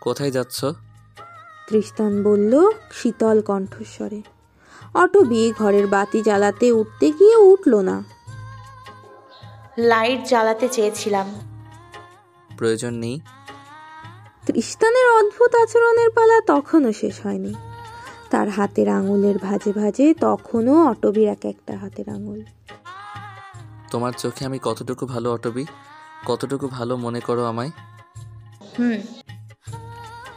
কোথায় যাচ্ছ? তৃষ্টান বলল শীতল কণ্ঠস্বরে। অটবি ঘরের বাতি জ্বালাতে উঠতে গিয়ে উঠল না। লাইট জ্বালাতে চেয়েছিলাম। প্রয়োজন নেই। তৃষ্টানের অদ্ভুত আচরণের পালা তখনও শেষ হয়নি। তার হাতের আঙুলের ভাঁজে ভাঁজে তখনও অটবির এক একটা হাতের আঙুল। তোমার চোখে আমি কতটুকু ভালো অটবি? কতটুকু ভালো মনে করো আমায়?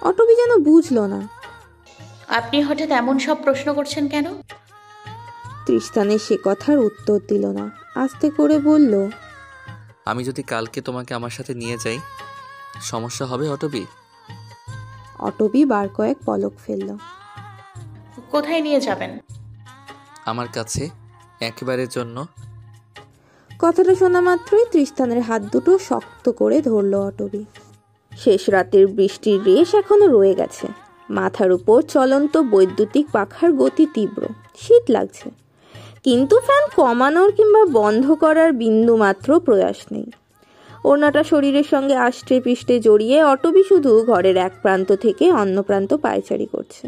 অটবি যেন বুঝলো না। আপনি হঠাৎ এমন সব প্রশ্ন করছেন কেন? তৃষ্টানের সে কথার উত্তর দিল না। আস্তে করে বলল, আমি যদি কালকে তোমাকে আমার সাথে নিয়ে যাই, সমস্যা হবে অটবি? অটবি বার কয়েক পলক ফেলল। কোথায় নিয়ে যাবেন? আমার কাছে, একেবারের জন্য। কথাটা শোনা মাত্রই তৃষ্টানের হাত দুটো শক্ত করে ধরল অটবি। শেষ রাতের বৃষ্টির রেশ এখনো রয়ে গেছে। মাথার উপর চলন্ত বৈদ্যুতিক পাখার গতি তীব্র। শীত লাগছে, কিন্তু ফ্যান কমানোর কিংবা বন্ধ করার বিন্দু মাত্র প্রয়াস নেই। ওড়নাটা শরীরের সঙ্গে আষ্টে পিষ্টে জড়িয়ে অটবি শুধু ঘরের এক প্রান্ত থেকে অন্য প্রান্ত পায়চারি করছে।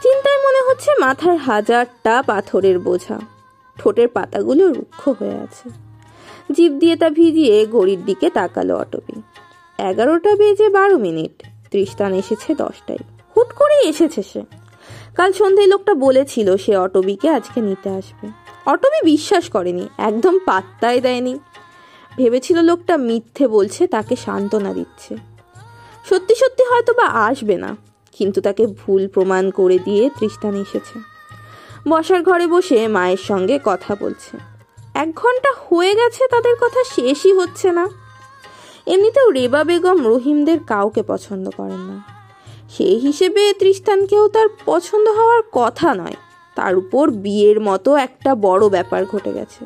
চিন্তায় মনে হচ্ছে মাথার হাজারটা পাথরের বোঝা। ঠোঁটের পাতাগুলো রুক্ষ হয়ে আছে। জিভ দিয়ে তা ভিজিয়ে ঘড়ির দিকে তাকালো অটবি। 11টা বেজে 12 মিনিট। তৃষ্টান এসেছে 10টায়। হুট করে এসেছে সে। কাল সন্ধ্যায় লোকটা বলেছিল সে অটবিকে আজকে নিতে আসবে। অটবি বিশ্বাস করেনি, একদম পাত্তাই দেয়নি। ভেবেছিল লোকটা মিথ্যে বলছে, তাকে সান্ত্বনা দিচ্ছে। সত্যি সত্যি হয়তো বা আসবে না, কিন্তু তাকে ভুল প্রমাণ করে দিয়ে তৃষ্টান এসেছে। বসার ঘরে বসে মায়ের সঙ্গে কথা বলছে। 1 ঘন্টা হয়ে গেছে, তাদের কথা শেষই হচ্ছে না। এমনিতেও রেবা বেগম রহিমদের কাউকে পছন্দ করেন না। সেই হিসেবে তৃষ্টানকেও তার পছন্দ হওয়ার কথা নয়। তার উপর বিয়ের মতো একটা বড় ব্যাপার ঘটে গেছে।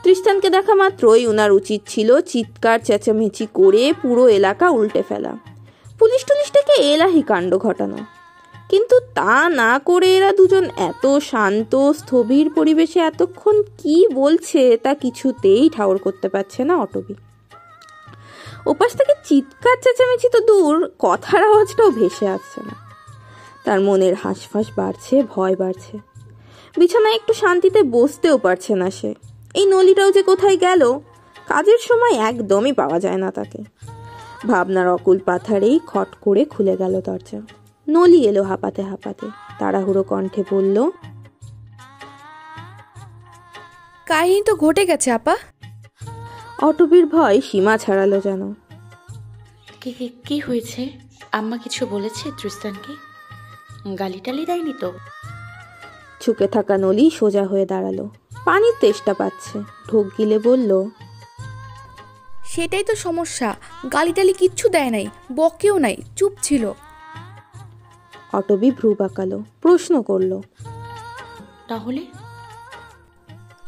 তৃষ্টানকে দেখা মাত্রই উনার উচিত ছিল চিৎকার চেঁচামেচি করে পুরো এলাকা উল্টে ফেলা, পুলিশ টুলিশ থেকে এলাহি কাণ্ড ঘটানো। কিন্তু তা না করে এরা দুজন এত শান্ত স্থবির পরিবেশে এতক্ষণ কি বলছে তা কিছুতেই ঠাউর করতে পারছে না অটবি। ওপাশ থেকে চিৎকার চেঁচামেচি তো দূর, কথার আওয়াজটাও ভেসে আসছে না। তার মনের হাঁসফাঁস বাড়ছে, ভয় বাড়ছে। বিছানায় একটু শান্তিতে বসতেও পারছে না সে। এই নলিটাও যে কোথায় গেল, কাজের সময় একদমই পাওয়া যায় না তাকে। ভাবনার অকুল পাথারেই খট করে খুলে গেল দরজা। নলি এলো হাঁপাতে হাঁপাতে। তাড়াহুড়ো কণ্ঠে বলল, কাহিনী তো ঘটে গেছে আপা। অটবির ভয় সীমা ছাড়ালো যেন। কি হয়েছে? আম্মা কিছু বলেছে তৃষ্টানকে? গালি টালি দেয়নি তো? ঝুঁকে থাকা নলি সোজা হয়ে দাঁড়ালো। পানির তেষ্টা পাচ্ছে। ঢোক গিলে বলল, সেটাই তো সমস্যা, গালিটালি কিচ্ছু দেয় নাই, বকেও নাই, চুপ ছিল। অটবি ভ্রু বাঁকালো, প্রশ্ন করলো, তাহলে?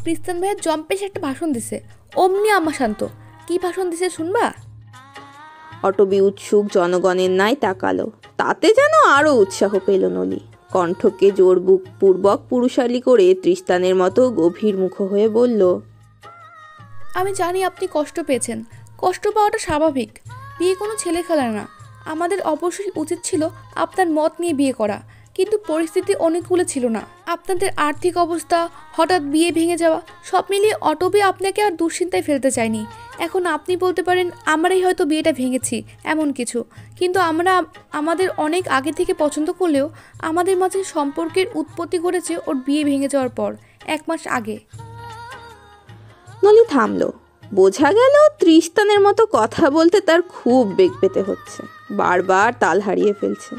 তৃষ্টান ভাইয়া জম্পেশ একটা ভাষণ দিছে, অমনি আম্মা শান্ত। কি ভাষণ দিছে শুনবা? অটবি উৎসুক জনগণের ন্যায় তাকালো। তাতে যেন আরো উৎসাহ পেল নলি। কণ্ঠকে জোর বুক পূর্বক পুরুষালী করে তৃষ্টানের মতো গভীর মুখ হয়ে বলল, আমি জানি আপনি কষ্ট পেয়েছেন, কষ্ট পাওয়াটা স্বাভাবিক। বিয়ে কোনো ছেলে খেলা না। আমাদের অবশ্যই উচিত ছিল আপনার মত নিয়ে বিয়ে করা, কিন্তু পরিস্থিতি অনুকূলে ছিল না। আপনাদের আর্থিক অবস্থা, হঠাৎ বিয়ে ভেঙে যাওয়া, সব মিলিয়ে অটবি আপনাকে আর দুশ্চিন্তায় ফেলতে চাইনি। এখন আপনি বলতে পারেন আমরাই হয়তো বিয়েটা ভেঙেছি, এমন কিছু। কিন্তু আমরা আমাদের অনেক আগে থেকে পছন্দ করলেও আমাদের মাঝে সম্পর্কের উৎপত্তি ঘটেছে ওর বিয়ে ভেঙে যাওয়ার পর 1 মাস আগে। নলি থামলো। বোঝা গেল তৃষ্টানের মতো কথা বলতে তার খুব বেগ পেতে হচ্ছে। বারবার তাল হারিয়ে ফেলছে।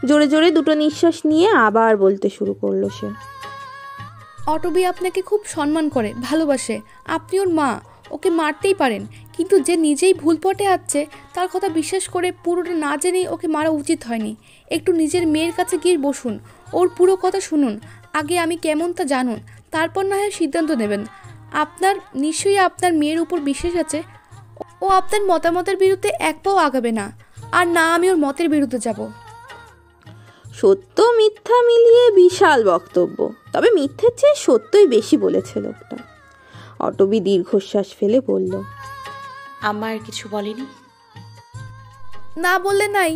জোরে জোরে দুটো নিঃশ্বাস নিয়ে আবার বলতে শুরু করলো সে, অটবি আপনাকে খুব সম্মান করে, ভালোবাসে। আপনি ওর মা, ওকে মারতেই পারেন, কিন্তু যে নিজেই ভুল পথে আসছে তার কথা বিশ্বাস করে পুরোটা না জেনেই ওকে মারা উচিত হয়নি। একটু নিজের মেয়ের কাছে গিয়ে বসুন, ওর পুরো কথা শুনুন। আগে আমি কেমন তা জানুন, তারপর না হয় সিদ্ধান্ত নেবেন। আপনার নিশ্চয়ই আপনার মেয়ের উপর বিশ্বাস আছে। ও আপনার মতামতের বিরুদ্ধে এক পাও আগাবে না, আর না আমি ওর মতের বিরুদ্ধে যাব। সত্য মিথ্যা মিলিয়ে বিশাল বক্তব্য, তবে মিথ্যের চেয়ে সত্যই বেশি বলেছে লোকটা। অটবি দীর্ঘশ্বাস ফেলে বলল, আম্মা আর কিছু বলেনি? না বললে নাই।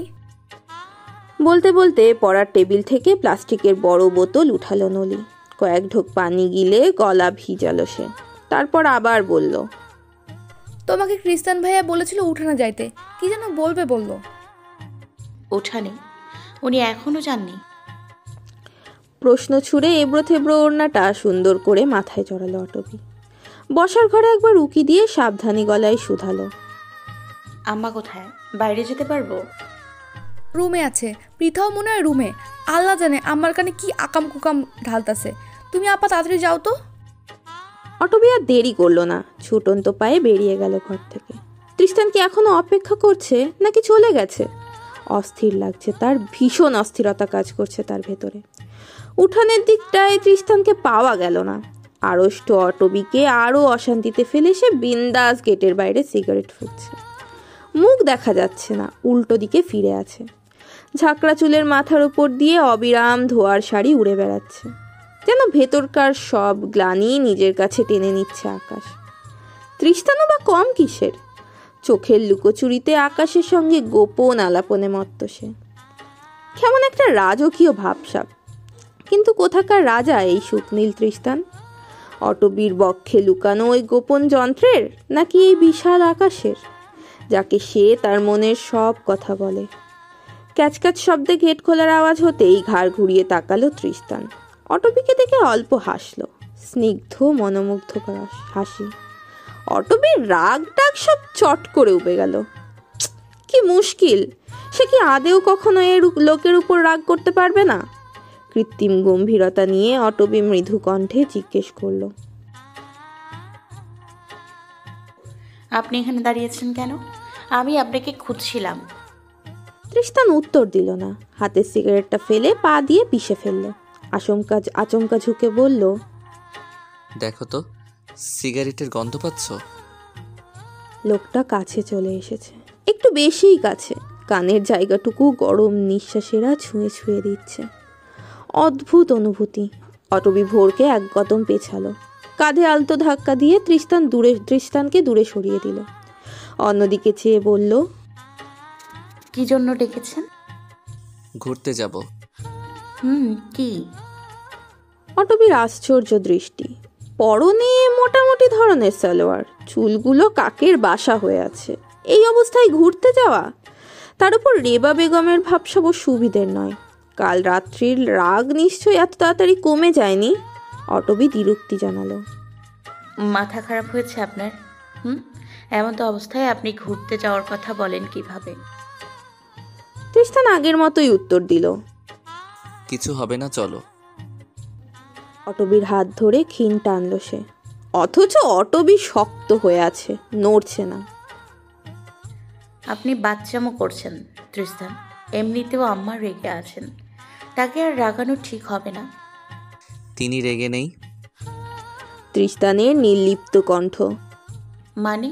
বলতে বলতে পড়ার টেবিল থেকে প্লাস্টিকের বড় বোতল উঠালো নলি। কয়েক ঢোক পানি গিলে গলা ভিজালো সে। তারপর আবার বলল, তোমাকে ক্রিস্টান ভাইয়া বলেছিল উঠানে যাইতে, কি যেন বলবে বলল। উঠানে? উনি এখনো যাননি? প্রশ্ন ছুড়ে এবড়ো থেবড়ো ওড়নাটা সুন্দর করে মাথায় চড়ালো অটবি। বসার ঘরে একবার উকি দিয়ে সাবধানী গলায় শুধালো, আম্মা কোথায়? বাইরে যেতে পারবো? রুমে আছে, পৃথাও মনে হয় রুমে। আল্লাহ জানে আমার কানে কি আকাম কুকাম ঢালতাছে। তুমি আপা তাড়াতাড়ি যাও তো। অটবি আর দেরি করলো না, ছুটন্ত পায়ে বেরিয়ে গেল ঘর থেকে। তৃষ্টান কি এখনো অপেক্ষা করছে নাকি চলে গেছে? অস্থির লাগছে তার, ভীষণ অস্থিরতা কাজ করছে তার ভেতরে। উঠানের দিকটায় তৃষ্টানকে পাওয়া গেল না। আড়ষ্ট অটবিকে আরও অশান্তিতে ফেলে সে বিন্দাস গেটের বাইরে সিগারেট ফুঁকছে। মুখ দেখা যাচ্ছে না, উল্টো দিকে ফিরে আছে। ঝাঁকড়া চুলের মাথার উপর দিয়ে অবিরাম ধোয়ার শাড়ি উড়ে বেড়াচ্ছে, যেন ভেতরকার সব গ্লানি নিজের কাছে টেনে নিচ্ছে আকাশ। তৃষ্টানও বা কম কিসের? চোখের লুকোচুরিতে আকাশের সঙ্গে গোপন আলাপনে মত্ত সে। কেমন একটা রাজকীয় ভাবসাব, কিন্তু কোথাকার রাজা এই সুকনীল তৃষ্টান? অটবীর বক্ষে লুকানো ওই গোপন যন্ত্রের, নাকি এই বিশাল আকাশের, যাকে সে তার মনের সব কথা বলে? ক্যাচক্যাচ শব্দে গেট খোলার আওয়াজ হতেই ঘাড় ঘুরিয়ে তাকালো তৃষ্টান। অটবিকে দেখে অল্প হাসল, স্নিগ্ধ মনোমুগ্ধকর হাসি। অটবির রাগ ডাক সব চট করে উবে গেল। কি মুশকিল, সে কি আদেও কখনো এর লোকের উপর রাগ করতে পারবে না? কৃত্রিম গম্ভীরতা নিয়ে অটবি মৃদু কণ্ঠে জিজ্ঞেস করল, আপনি এখানে দাঁড়িয়েছেন কেন? আমি আপনাকে খুঁজছিলাম। তৃষ্টান উত্তর দিল না, হাতের সিগারেটটা ফেলে পা দিয়ে পিষে ফেলল। আচমকা ঝুঁকে বলল, দেখো তো, সিগারেটের গন্ধ পাচ্ছ? লোকটা কাছে চলে এসেছে, একটু বেশিই কাছে। কানের জায়গাটুকু গরম নিঃশ্বাসেরা ছুঁয়ে ছুঁয়ে দিচ্ছে। অদ্ভুত অনুভূতি। অটবি ভোরকে এক কদম পেছালো, কাঁধে আলতো ধাক্কা দিয়ে তৃষ্টানকে দূরে সরিয়ে দিল। অন্যদিকে চেয়ে বলল, কি জন্য ডেকেছেন? ঘুরতে যাব। কি? অটবির আশ্চর্য দৃষ্টি। পরনে মোটামুটি ধরনের সালোয়ার, চুলগুলো কাকের বাসা হয়ে আছে। এই অবস্থায় ঘুরতে যাওয়া? তার উপর রেবা বেগমের ভাবসাব সুবিধের নয়। কাল রাত্রির রাগ নিশ্চয়ই এত তাড়াতাড়ি কমে যায়নি। অটবি দ্বিরুক্তি জানালো, মাথা খারাপ হয়েছে আপনার? এমন তো অবস্থায় আপনি ঘুরতে যাওয়ার কথা বলেন কিভাবে? তৃষ্টান আগের মতোই উত্তর দিল, কিছু হবে না, চলো। অটবির হাত ধরে ক্ষীণ টানল সে, অথচ অটবি শক্ত হয়ে আছে, নড়ছে না। আপনি বাচ্চামো করছেন তৃষ্টান। এমনিতেও আম্মা রেগে আছেন, তাকে আর রাগানো ঠিক হবে না। তিনি রেগে নেই। তৃষ্টানের নির্লিপ্ত কণ্ঠ, মানে?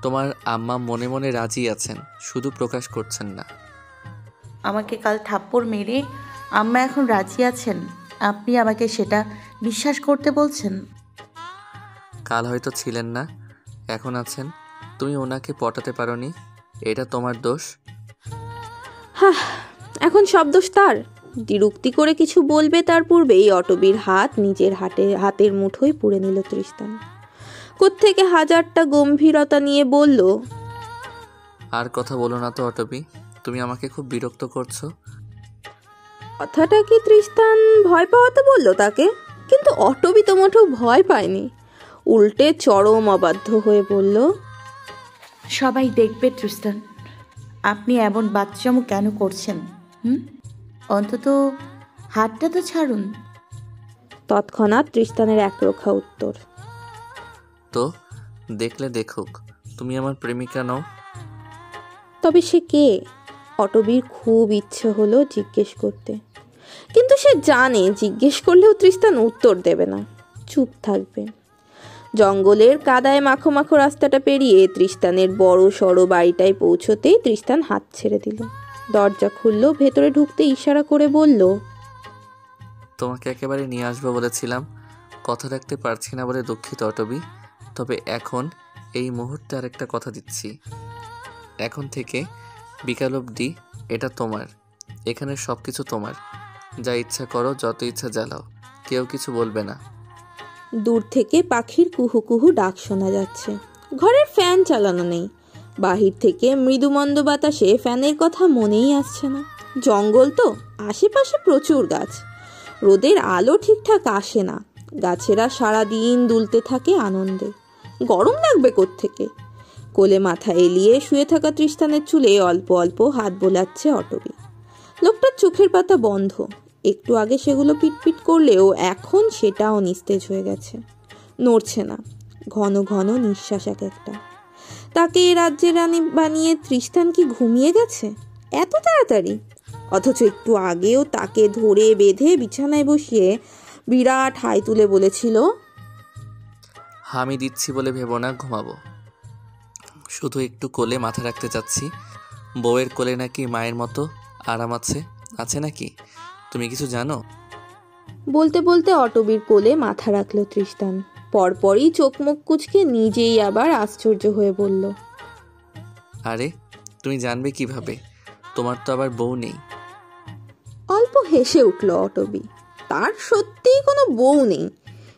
তোমার আম্মা মনে মনে রাজি আছেন, শুধু প্রকাশ করছেন না। আমাকে কাল থাপ্পড় মেরে আম্মা এখন রাজি আছেন, আপনি আমাকে সেটা বিশ্বাস করতে বলছেন? কাল হয়তো ছিলেন না, এখন আছেন। তুমি ওনাকে পটাতে পারোনি, এটা তোমার দোষ। হ্যাঁ, এখন সব দোষ তার। দ্বিরুক্তি করে কিছু বলবে তার পূর্বেই অটবির হাত নিজের হাতের মুঠোয় পুড়ে নিল তৃষ্টান। কোত্থেকে হাজারটা গম্ভীরতা নিয়ে বলল, আর কথা বলো না তো অটবি, তুমি আমাকে খুব বিরক্ত করছো। কথাটা কি তৃষ্টান ভয় পাওয়াতে বলল তাকে? কিন্তু অটবি তো মোটেও ভয় পায়নি, উল্টে চরম অবাধ্য হয়ে বলল, সবাই দেখবে তৃষ্টান, আপনি এমন বাচ্চামো কেন করছেন? অন্তত হাতটা তো ছাড়ুন। তৎক্ষণাৎ তৃষ্টানের একরোখা উত্তর, তো দেখলে দেখুক, তুমি আমার প্রেমিকা নও। তবে সে কে? অটবির খুব ইচ্ছে হলো জিজ্ঞেস করতে, কিন্তু সে জানে জিজ্ঞেস করলেও তৃষ্টান উত্তর দেবে না, চুপ থাকবে। জঙ্গলের কাদায় মাখো মাখো রাস্তাটা পেরিয়ে তৃষ্টানের বড় সড়ো বাড়িটায় পৌঁছতেই তৃষ্টান হাত ছেড়ে দিল। দরজা খুললো, ভেতরে ঢুকতে ইশারা করে বলল, তোমাকে একেবারে নিয়ে আসবো বলেছিলাম, কথা রাখতে পারছি না বলে দুঃখিত অটবি। তবে এখন এই মুহূর্তে আরেকটা কথা দিচ্ছি, এখন থেকে বিকাল অবধি এটা তোমার, এখানে সব কিছু তোমার। যা ইচ্ছা করো, যত ইচ্ছা জ্বালাও, কেউ কিছু বলবে না। দূর থেকে পাখির কুহু কুহু ডাক শোনা যাচ্ছে। ঘরের ফ্যান চালানো নেই। বাহির থেকে মৃদুমন্দ বাতাসে ফ্যানের কথা মনেই আসছে না। জঙ্গল তো, আশেপাশে প্রচুর গাছ। রোদের আলো ঠিকঠাক আসে না। গাছেরা সারাদিন দুলতে থাকে আনন্দে। গরম লাগবে কোত্থেকে? কোলে মাথা এলিয়ে শুয়ে থাকা তৃষ্টানের চুলে অল্প অল্প হাত বোলাচ্ছে অটবি। লোকটার চোখের পাতা বন্ধ। একটু আগে সেগুলো পিটপিট করলেও এখন সেটাও নিস্তেজ হয়ে গেছে, নড়ছে না। ঘন ঘন নিঃশ্বাস এক একটা। তাকে এ রাজ্যের রানী বানিয়ে তৃষ্টান কি ঘুমিয়ে গেছে এত তাড়াতাড়ি? অথচ একটু আগেও তাকে ধরে বেঁধে বিছানায় বসিয়ে বিরাট হাই তুলে বলেছিল, আমি দিচ্ছি বলে ভেবো না, ঘুমাবো। শুধু একটু কোলে মাথা রাখতে চাচ্ছি। বউয়ের কোলে নাকি মায়ের মতো আরাম আছে, আছে নাকি? তুমি কিছু জানো? বলতে বলতে অটবির কোলে মাথা রাখল তৃষ্টান। পরপরই চোখ মুখ কুঁচকে নিজেই আবার আশ্চর্য হয়ে বলল, আরে তুমি জানবে কিভাবে? তোমার তো আবার বউ নেই। অল্প হেসে উঠল অটবি। তার সত্যিই কোনো বউ নেই,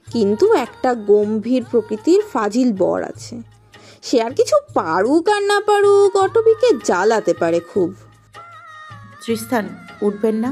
কিন্তু একটা গম্ভীর প্রকৃতির ফাজিল বর আছে। সে আর কিছু পারুক আর না পারুক অটবিকে জ্বালাতে পারে খুব। তৃষ্টান, উঠবেন না?